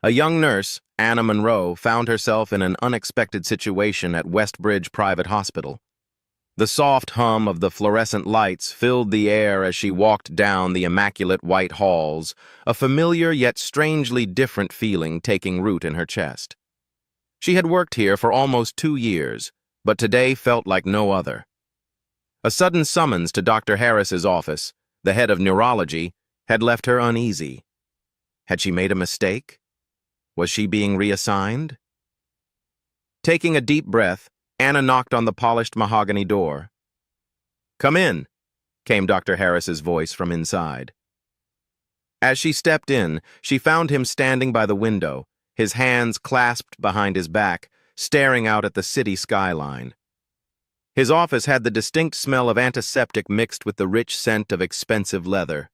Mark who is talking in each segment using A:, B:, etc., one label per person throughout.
A: A young nurse, Anna Monroe, found herself in an unexpected situation at Westbridge Private Hospital. The soft hum of the fluorescent lights filled the air as she walked down the immaculate white halls, a familiar yet strangely different feeling taking root in her chest. She had worked here for almost 2 years, but today felt like no other. A sudden summons to Dr. Harris's office, the head of neurology, had left her uneasy. Had she made a mistake? Was she being reassigned? Taking a deep breath, Anna knocked on the polished mahogany door. "Come in," came Dr. Harris's voice from inside. As she stepped in, she found him standing by the window, his hands clasped behind his back, staring out at the city skyline. His office had the distinct smell of antiseptic mixed with the rich scent of expensive leather.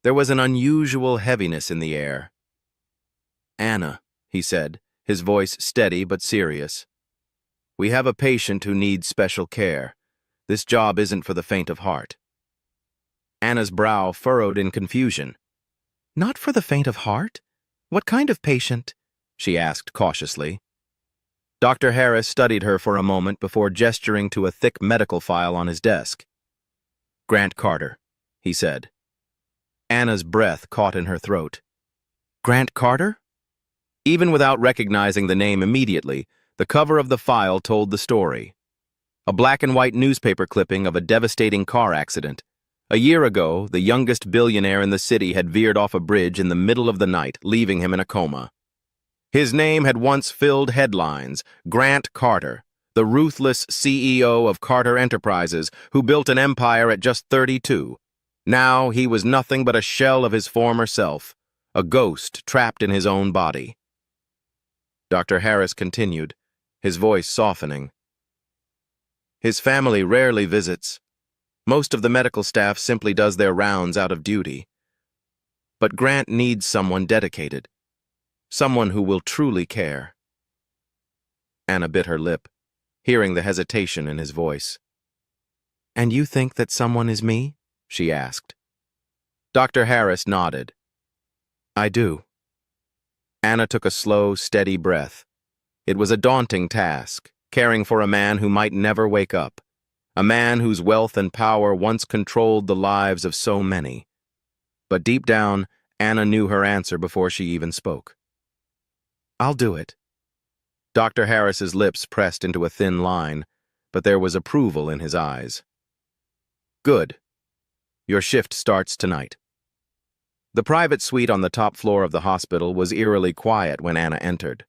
A: There was an unusual heaviness in the air. "Anna," he said, his voice steady but serious. "We have a patient who needs special care. This job isn't for the faint of heart." Anna's brow furrowed in confusion. "Not for the faint of heart? What kind of patient?" she asked cautiously. Dr. Harris studied her for a moment before gesturing to a thick medical file on his desk. "Grant Carter," he said. Anna's breath caught in her throat. "Grant Carter?" Even without recognizing the name immediately, the cover of the file told the story. A black and white newspaper clipping of a devastating car accident. A year ago, the youngest billionaire in the city had veered off a bridge in the middle of the night, leaving him in a coma. His name had once filled headlines: Grant Carter, the ruthless CEO of Carter Enterprises, who built an empire at just 32. Now he was nothing but a shell of his former self, a ghost trapped in his own body. Dr. Harris continued, his voice softening. "His family rarely visits. Most of the medical staff simply does their rounds out of duty. But Grant needs someone dedicated, someone who will truly care." Anna bit her lip, hearing the hesitation in his voice. "And you think that someone is me?" she asked. Dr. Harris nodded. "I do." Anna took a slow, steady breath. It was a daunting task, caring for a man who might never wake up, a man whose wealth and power once controlled the lives of so many. But deep down, Anna knew her answer before she even spoke. "I'll do it." Dr. Harris's lips pressed into a thin line, but there was approval in his eyes. "Good. Your shift starts tonight." The private suite on the top floor of the hospital was eerily quiet when Anna entered.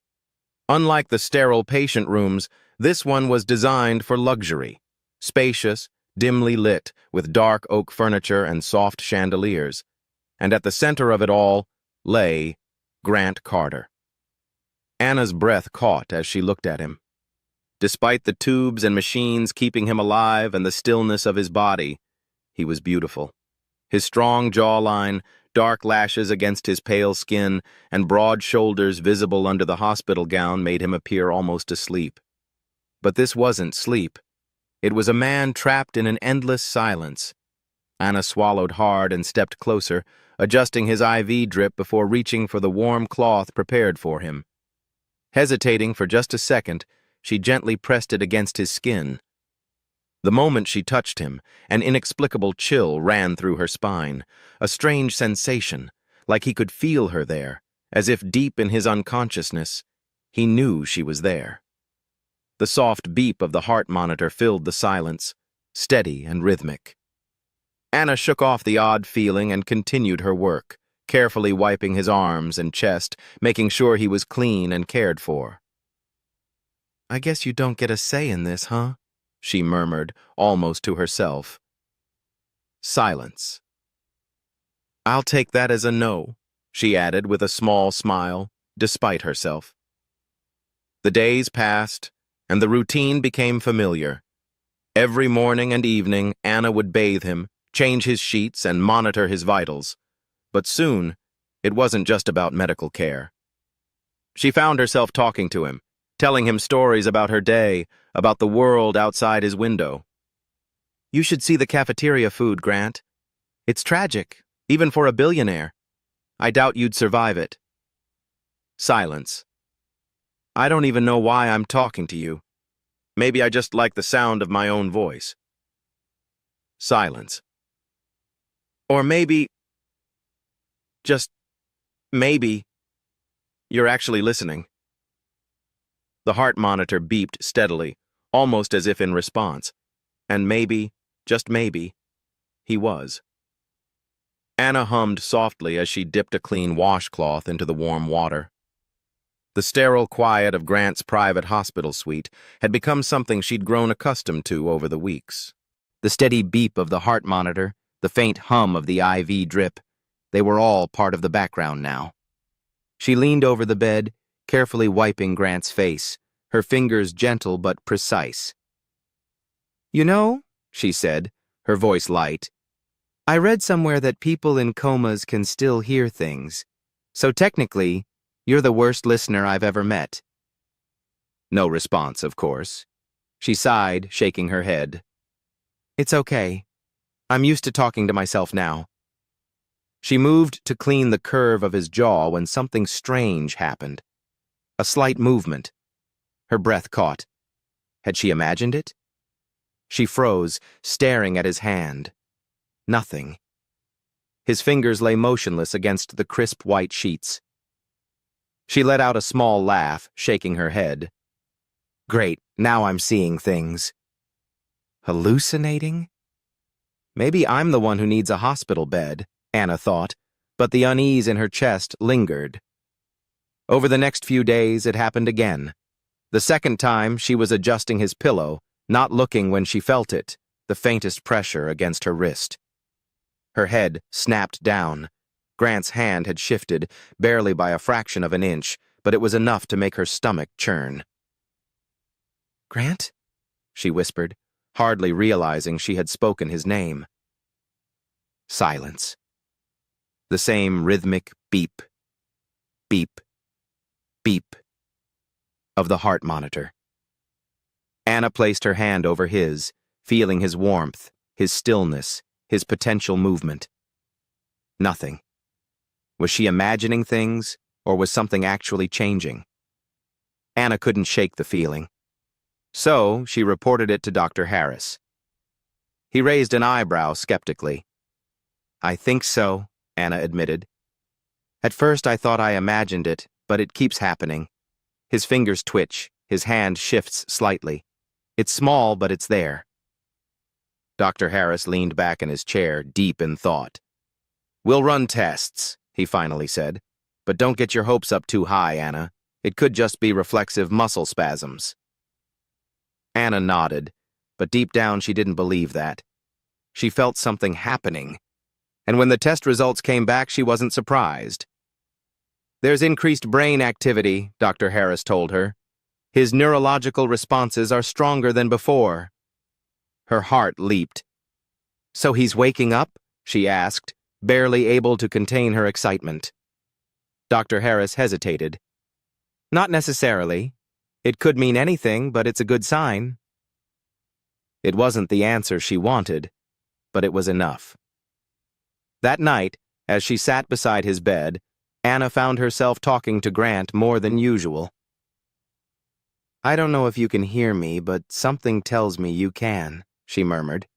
A: Unlike the sterile patient rooms, this one was designed for luxury. Spacious, dimly lit, with dark oak furniture and soft chandeliers. And at the center of it all lay Grant Carter. Anna's breath caught as she looked at him. Despite the tubes and machines keeping him alive and the stillness of his body, he was beautiful. His strong jawline, dark lashes against his pale skin, and broad shoulders visible under the hospital gown made him appear almost asleep. But this wasn't sleep. It was a man trapped in an endless silence. Anna swallowed hard and stepped closer, adjusting his IV drip before reaching for the warm cloth prepared for him. Hesitating for just a second, she gently pressed it against his skin. The moment she touched him, an inexplicable chill ran through her spine, a strange sensation, like he could feel her there, as if deep in his unconsciousness, he knew she was there. The soft beep of the heart monitor filled the silence, steady and rhythmic. Anna shook off the odd feeling and continued her work, carefully wiping his arms and chest, making sure he was clean and cared for. "I guess you don't get a say in this, huh?" she murmured, almost to herself. Silence. "I'll take that as a no," she added with a small smile, despite herself. The days passed, and the routine became familiar. Every morning and evening, Anna would bathe him, change his sheets, and monitor his vitals. But soon, it wasn't just about medical care. She found herself talking to him, telling him stories about her day, about the world outside his window. "You should see the cafeteria food, Grant. It's tragic, even for a billionaire. I doubt you'd survive it." Silence. I don't even know why I'm talking to you. Maybe I just like the sound of my own voice. Silence. Or maybe, just maybe, you're actually listening. The heart monitor beeped steadily, almost as if in response. And maybe, just maybe, he was. Anna hummed softly as she dipped a clean washcloth into the warm water. The sterile quiet of Grant's private hospital suite had become something she'd grown accustomed to over the weeks. The steady beep of the heart monitor, the faint hum of the IV drip, they were all part of the background now. She leaned over the bed, carefully wiping Grant's face, her fingers gentle but precise. "You know," she said, her voice light, "I read somewhere that people in comas can still hear things. So technically, you're the worst listener I've ever met." No response, of course. She sighed, shaking her head. "It's okay. I'm used to talking to myself now." She moved to clean the curve of his jaw when something strange happened. A slight movement. Her breath caught. Had she imagined it? She froze, staring at his hand. Nothing. His fingers lay motionless against the crisp white sheets. She let out a small laugh, shaking her head. "Great, now I'm seeing things." Hallucinating? Maybe I'm the one who needs a hospital bed, Anna thought, but the unease in her chest lingered. Over the next few days, it happened again. The second time, she was adjusting his pillow, not looking when she felt it, the faintest pressure against her wrist. Her head snapped down. Grant's hand had shifted, barely by a fraction of an inch, but it was enough to make her stomach churn. "Grant?" she whispered, hardly realizing she had spoken his name. Silence. The same rhythmic beep, beep, beep of the heart monitor. Anna placed her hand over his, feeling his warmth, his stillness, his potential movement. Nothing. Was she imagining things, or was something actually changing? Anna couldn't shake the feeling. So, she reported it to Dr. Harris. He raised an eyebrow skeptically. "I think so," Anna admitted. "At first I thought I imagined it, but it keeps happening." His fingers twitch, his hand shifts slightly. It's small, but it's there. Dr. Harris leaned back in his chair, deep in thought. "We'll run tests," he finally said. "But don't get your hopes up too high, Anna. It could just be reflexive muscle spasms." Anna nodded, but deep down she didn't believe that. She felt something happening. And when the test results came back, she wasn't surprised. "There's increased brain activity," Dr. Harris told her. "His neurological responses are stronger than before." Her heart leaped. "So he's waking up?" she asked, barely able to contain her excitement. Dr. Harris hesitated. "Not necessarily. It could mean anything, but it's a good sign." It wasn't the answer she wanted, but it was enough. That night, as she sat beside his bed, Anna found herself talking to Grant more than usual. "I don't know if you can hear me, but something tells me you can," she murmured.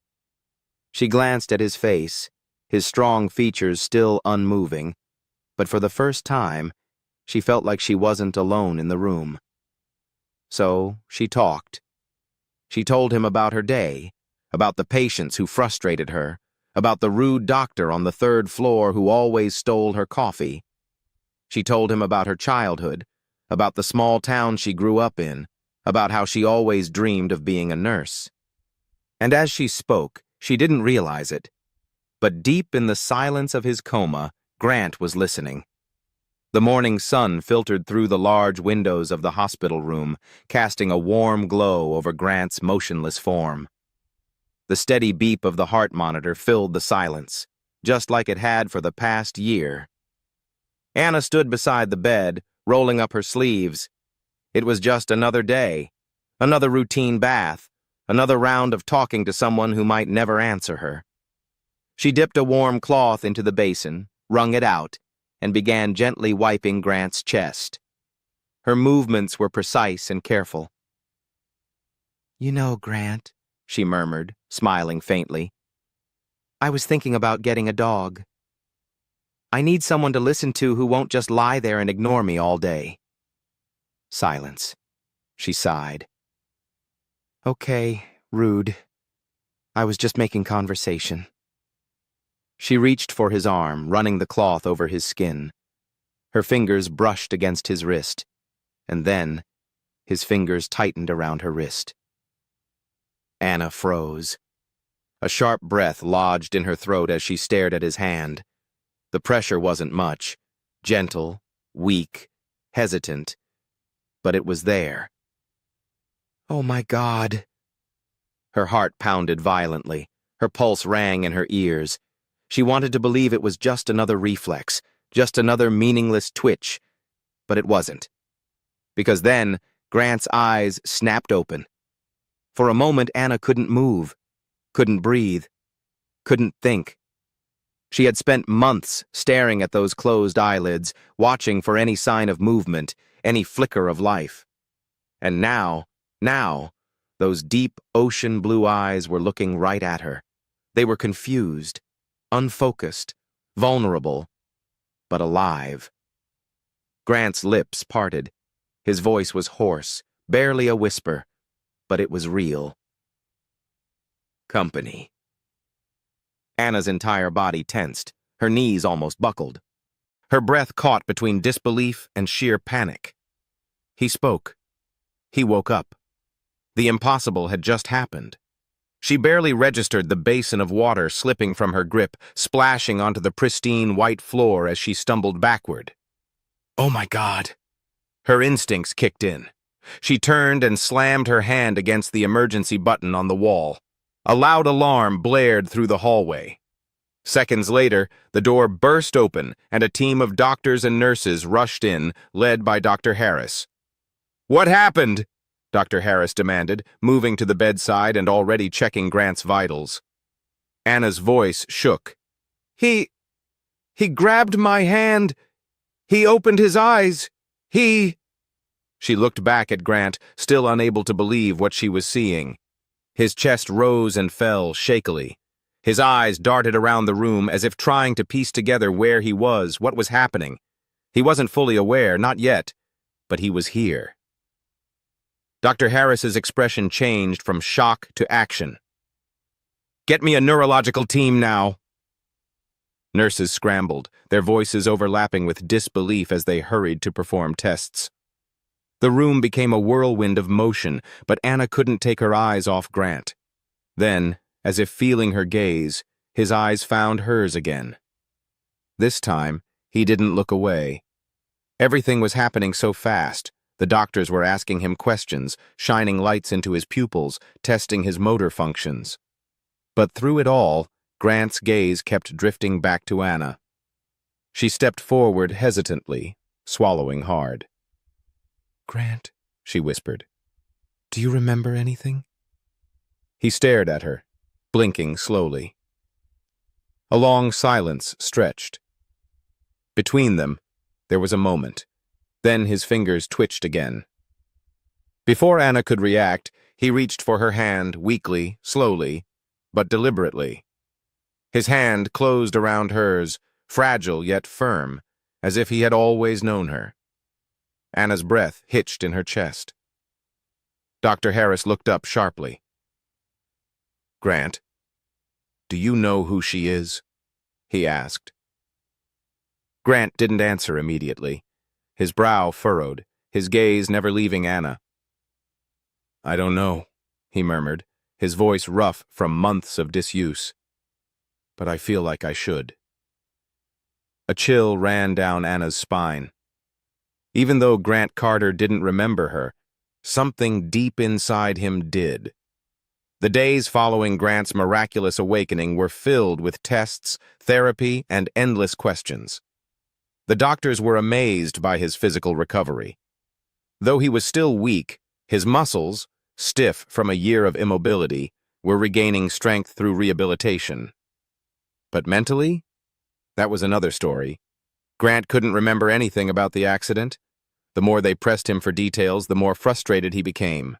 A: She glanced at his face, his strong features still unmoving, but for the first time, she felt like she wasn't alone in the room. So she talked. She told him about her day, about the patients who frustrated her, about the rude doctor on the third floor who always stole her coffee. She told him about her childhood, about the small town she grew up in, about how she always dreamed of being a nurse. And as she spoke, she didn't realize it. But deep in the silence of his coma, Grant was listening. The morning sun filtered through the large windows of the hospital room, casting a warm glow over Grant's motionless form. The steady beep of the heart monitor filled the silence, just like it had for the past year. Anna stood beside the bed, rolling up her sleeves. It was just another day, another routine bath, another round of talking to someone who might never answer her. She dipped a warm cloth into the basin, wrung it out, and began gently wiping Grant's chest, Her movements were precise and careful.
B: "You know, Grant,"
A: she murmured, smiling faintly,
B: "I was thinking about getting a dog. I need someone to listen to who won't just lie there and ignore me all day."
A: Silence. She sighed.
B: "Okay, rude. I was just making conversation."
A: She reached for his arm, running the cloth over his skin. Her fingers brushed against his wrist, and then his fingers tightened around her wrist. Anna froze. A sharp breath lodged in her throat as she stared at his hand. The pressure wasn't much, gentle, weak, hesitant, but it was there.
B: "Oh my God."
A: Her heart pounded violently. Her pulse rang in her ears. She wanted to believe it was just another reflex, just another meaningless twitch, but it wasn't. Because then, Grant's eyes snapped open. For a moment, Anna couldn't move, couldn't breathe, couldn't think. She had spent months staring at those closed eyelids, watching for any sign of movement, any flicker of life. And now, those deep ocean blue eyes were looking right at her. They were confused, unfocused, vulnerable, but alive. Grant's lips parted. His voice was hoarse, barely a whisper, but it was real. Company. Anna's entire body tensed, her knees almost buckled. Her breath caught between disbelief and sheer panic. He spoke. He woke up. The impossible had just happened. She barely registered the basin of water slipping from her grip, splashing onto the pristine white floor as she stumbled backward. Oh my God! Her instincts kicked in. She turned and slammed her hand against the emergency button on the wall. A loud alarm blared through the hallway. Seconds later, the door burst open and a team of doctors and nurses rushed in, led by Dr. Harris. "What happened?" Dr. Harris demanded, moving to the bedside and already checking Grant's vitals. Anna's voice shook. He grabbed my hand. He opened his eyes. She looked back at Grant, still unable to believe what she was seeing. His chest rose and fell shakily. His eyes darted around the room as if trying to piece together where he was, what was happening. He wasn't fully aware, not yet, but he was here. Dr. Harris's expression changed from shock to action. "Get me a neurological team now." Nurses scrambled, their voices overlapping with disbelief as they hurried to perform tests. The room became a whirlwind of motion, but Anna couldn't take her eyes off Grant. Then, as if feeling her gaze, his eyes found hers again. This time, he didn't look away. Everything was happening so fast. The doctors were asking him questions, shining lights into his pupils, testing his motor functions. But through it all, Grant's gaze kept drifting back to Anna. She stepped forward hesitantly, swallowing hard. "Grant," she whispered, "do you remember anything?" He stared at her, blinking slowly. A long silence stretched. Between them, there was a moment. Then his fingers twitched again. Before Anna could react, he reached for her hand weakly, slowly, but deliberately. His hand closed around hers, fragile yet firm, as if he had always known her. Anna's breath hitched in her chest. Dr. Harris looked up sharply. "Grant, do you know who she is?" he asked. Grant didn't answer immediately. His brow furrowed, his gaze never leaving Anna. "I don't know," he murmured, his voice rough from months of disuse. "But I feel like I should." A chill ran down Anna's spine. Even though Grant Carter didn't remember her, something deep inside him did. The days following Grant's miraculous awakening were filled with tests, therapy, and endless questions. The doctors were amazed by his physical recovery. Though he was still weak, his muscles, stiff from a year of immobility, were regaining strength through rehabilitation. But mentally? That was another story. Grant couldn't remember anything about the accident. The more they pressed him for details, the more frustrated he became.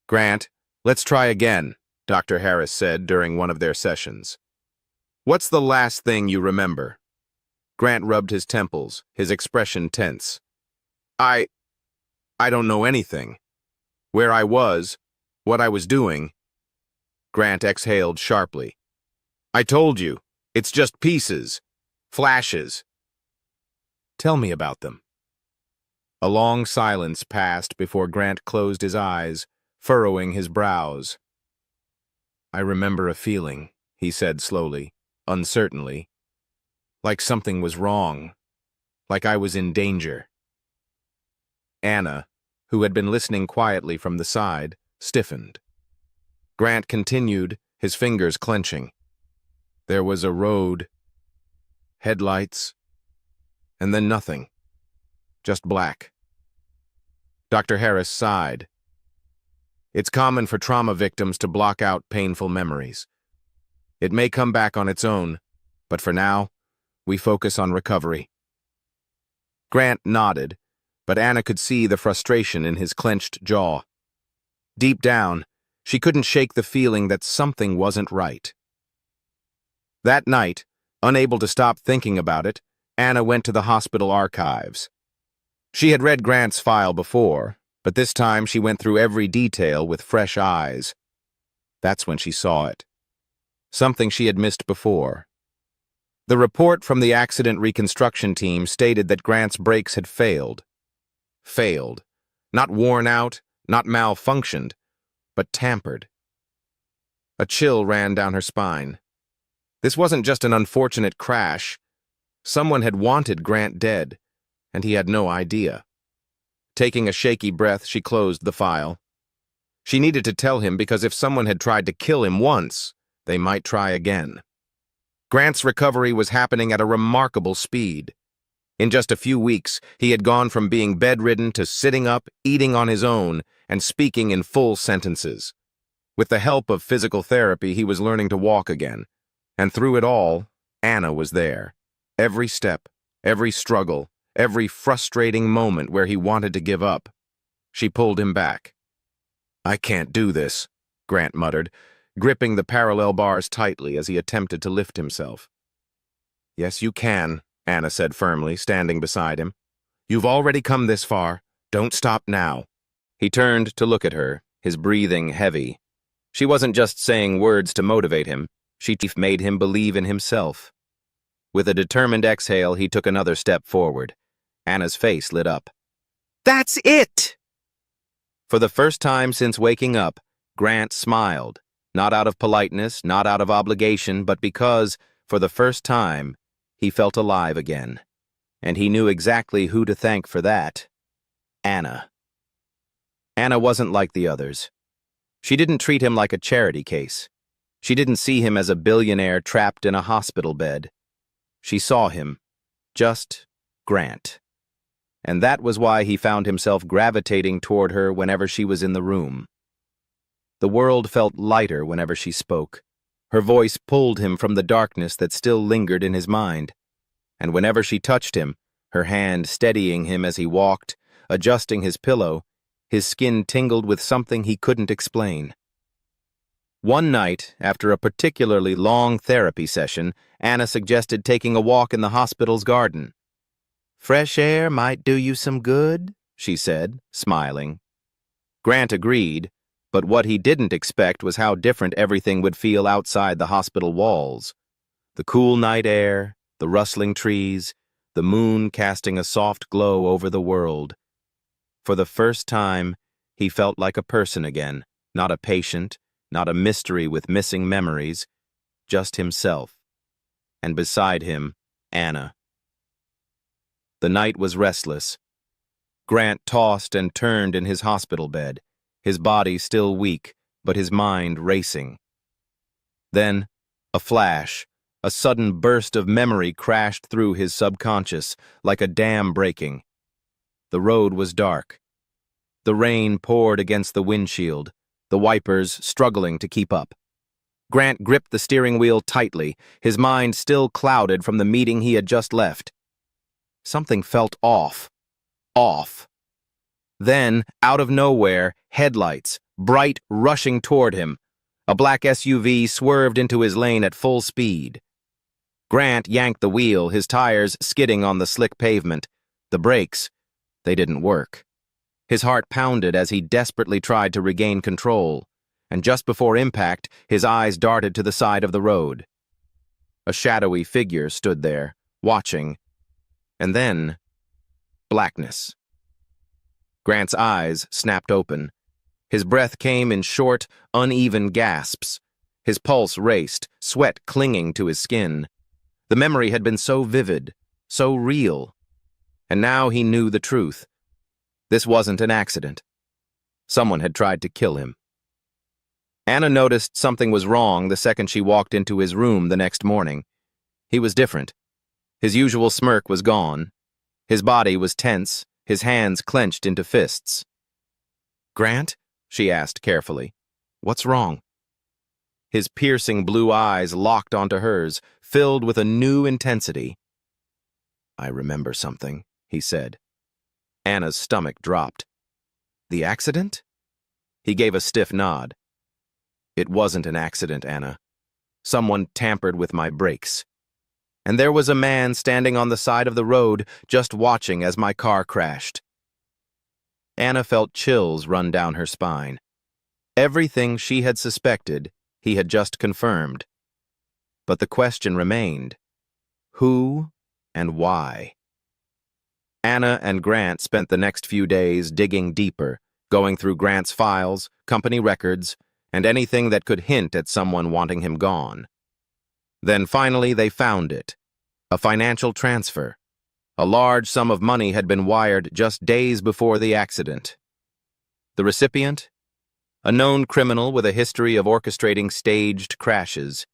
A: "Grant, let's try again," Dr. Harris said during one of their sessions. "What's the last thing you remember?" Grant rubbed his temples, his expression tense. I don't know anything. Where I was, what I was doing." Grant exhaled sharply. "I told you, it's just pieces, flashes." "Tell me about them." A long silence passed before Grant closed his eyes, furrowing his brows. "I remember a feeling," he said slowly, uncertainly. "Like something was wrong. Like I was in danger." Anna, who had been listening quietly from the side, stiffened. Grant continued, his fingers clenching. "There was a road, headlights, and then nothing. Just black." Dr. Harris sighed. "It's common for trauma victims to block out painful memories. It may come back on its own, but for now, we focus on recovery." Grant nodded, but Anna could see the frustration in his clenched jaw. Deep down, she couldn't shake the feeling that something wasn't right. That night, unable to stop thinking about it, Anna went to the hospital archives. She had read Grant's file before, but this time she went through every detail with fresh eyes. That's when she saw it. Something she had missed before. The report from the accident reconstruction team stated that Grant's brakes had failed. Failed. Not worn out, not malfunctioned, but tampered. A chill ran down her spine. This wasn't just an unfortunate crash. Someone had wanted Grant dead, and he had no idea. Taking a shaky breath, she closed the file. She needed to tell him because if someone had tried to kill him once, they might try again. Grant's recovery was happening at a remarkable speed. In just a few weeks, he had gone from being bedridden to sitting up, eating on his own, and speaking in full sentences. With the help of physical therapy, he was learning to walk again. And through it all, Anna was there. Every step, every struggle, every frustrating moment where he wanted to give up. She pulled him back. "I can't do this," Grant muttered, gripping the parallel bars tightly as he attempted to lift himself. "Yes, you can," Anna said firmly, standing beside him. "You've already come this far. Don't stop now." He turned to look at her, his breathing heavy. She wasn't just saying words to motivate him. She made him believe in himself. With a determined exhale, he took another step forward. Anna's face lit up. "That's it!" For the first time since waking up, Grant smiled, not out of politeness, not out of obligation, but because, for the first time, he felt alive again. And he knew exactly who to thank for that. Anna. Anna wasn't like the others. She didn't treat him like a charity case. She didn't see him as a billionaire trapped in a hospital bed. She saw him, just Grant. And that was why he found himself gravitating toward her whenever she was in the room. The world felt lighter whenever she spoke. Her voice pulled him from the darkness that still lingered in his mind. And whenever she touched him, her hand steadying him as he walked, adjusting his pillow, his skin tingled with something he couldn't explain. One night, after a particularly long therapy session, Anna suggested taking a walk in the hospital's garden. "Fresh air might do you some good," she said, smiling. Grant agreed, but what he didn't expect was how different everything would feel outside the hospital walls. The cool night air, the rustling trees, the moon casting a soft glow over the world. For the first time, he felt like a person again, not a patient, not a mystery with missing memories, just himself. And beside him, Anna. The night was restless. Grant tossed and turned in his hospital bed, his body still weak, but his mind racing. Then, a flash, a sudden burst of memory crashed through his subconscious, like a dam breaking. The road was dark. The rain poured against the windshield, the wipers struggling to keep up. Grant gripped the steering wheel tightly, his mind still clouded from the meeting he had just left. Something felt off. off. Then, out of nowhere, headlights, bright, rushing toward him. A black SUV swerved into his lane at full speed. Grant yanked the wheel, his tires skidding on the slick pavement. The brakes, they didn't work. His heart pounded as he desperately tried to regain control, and just before impact, his eyes darted to the side of the road. A shadowy figure stood there, watching, and then blackness. Grant's eyes snapped open. His breath came in short, uneven gasps. His pulse raced, sweat clinging to his skin. The memory had been so vivid, so real. And now he knew the truth. This wasn't an accident. Someone had tried to kill him. Anna noticed something was wrong the second she walked into his room the next morning. He was different. His usual smirk was gone. His body was tense, his hands clenched into fists. "Grant?" she asked carefully. "What's wrong?" His piercing blue eyes locked onto hers, filled with a new intensity. "I remember something," he said. Anna's stomach dropped. "The accident?" He gave a stiff nod. "It wasn't an accident, Anna. Someone tampered with my brakes. And there was a man standing on the side of the road just watching as my car crashed." Anna felt chills run down her spine. Everything she had suspected, he had just confirmed. But the question remained: who and why? Anna and Grant spent the next few days digging deeper, going through Grant's files, company records, and anything that could hint at someone wanting him gone. Then finally they found it. A financial transfer. A large sum of money had been wired just days before the accident. The recipient? A known criminal with a history of orchestrating staged crashes.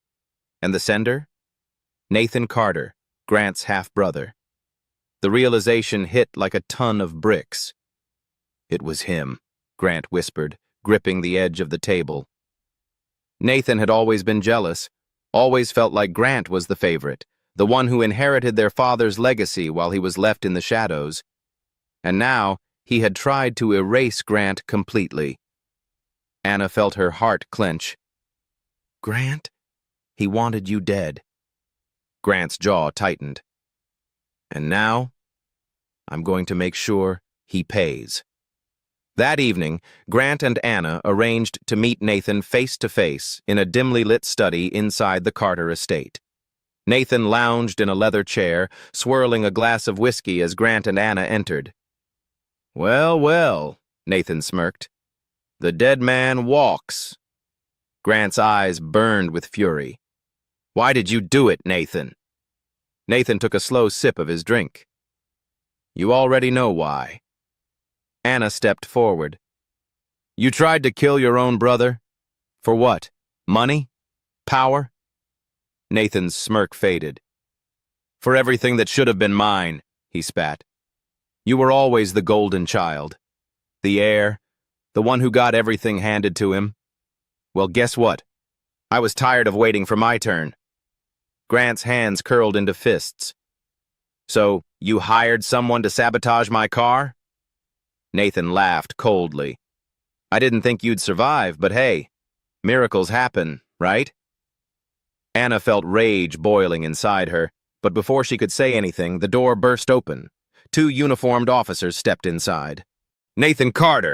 A: And the sender? Nathan Carter, Grant's half-brother. The realization hit like a ton of bricks. "It was him," Grant whispered, gripping the edge of the table. Nathan had always been jealous, always felt like Grant was the favorite, the one who inherited their father's legacy while he was left in the shadows. And now he had tried to erase Grant completely. Anna felt her heart clench. "Grant? He wanted you dead." Grant's jaw tightened. "And now, I'm going to make sure he pays." That evening, Grant and Anna arranged to meet Nathan face-to-face in a dimly lit study inside the Carter estate. Nathan lounged in a leather chair, swirling a glass of whiskey as Grant and Anna entered. "Well, well," Nathan smirked. "The dead man walks." Grant's eyes burned with fury. "Why did you do it, Nathan?" Nathan took a slow sip of his drink. "You already know why." Anna stepped forward. "You tried to kill your own brother? For what? Money? Power?" Nathan's smirk faded. "For everything that should have been mine," he spat. "You were always the golden child. The heir, the one who got everything handed to him. Well, guess what? I was tired of waiting for my turn." Grant's hands curled into fists. "So, you hired someone to sabotage my car?" Nathan laughed coldly. "I didn't think you'd survive, but hey, miracles happen, right?" Anna felt rage boiling inside her, but before she could say anything, the door burst open. 2 uniformed officers stepped inside. "Nathan Carter!"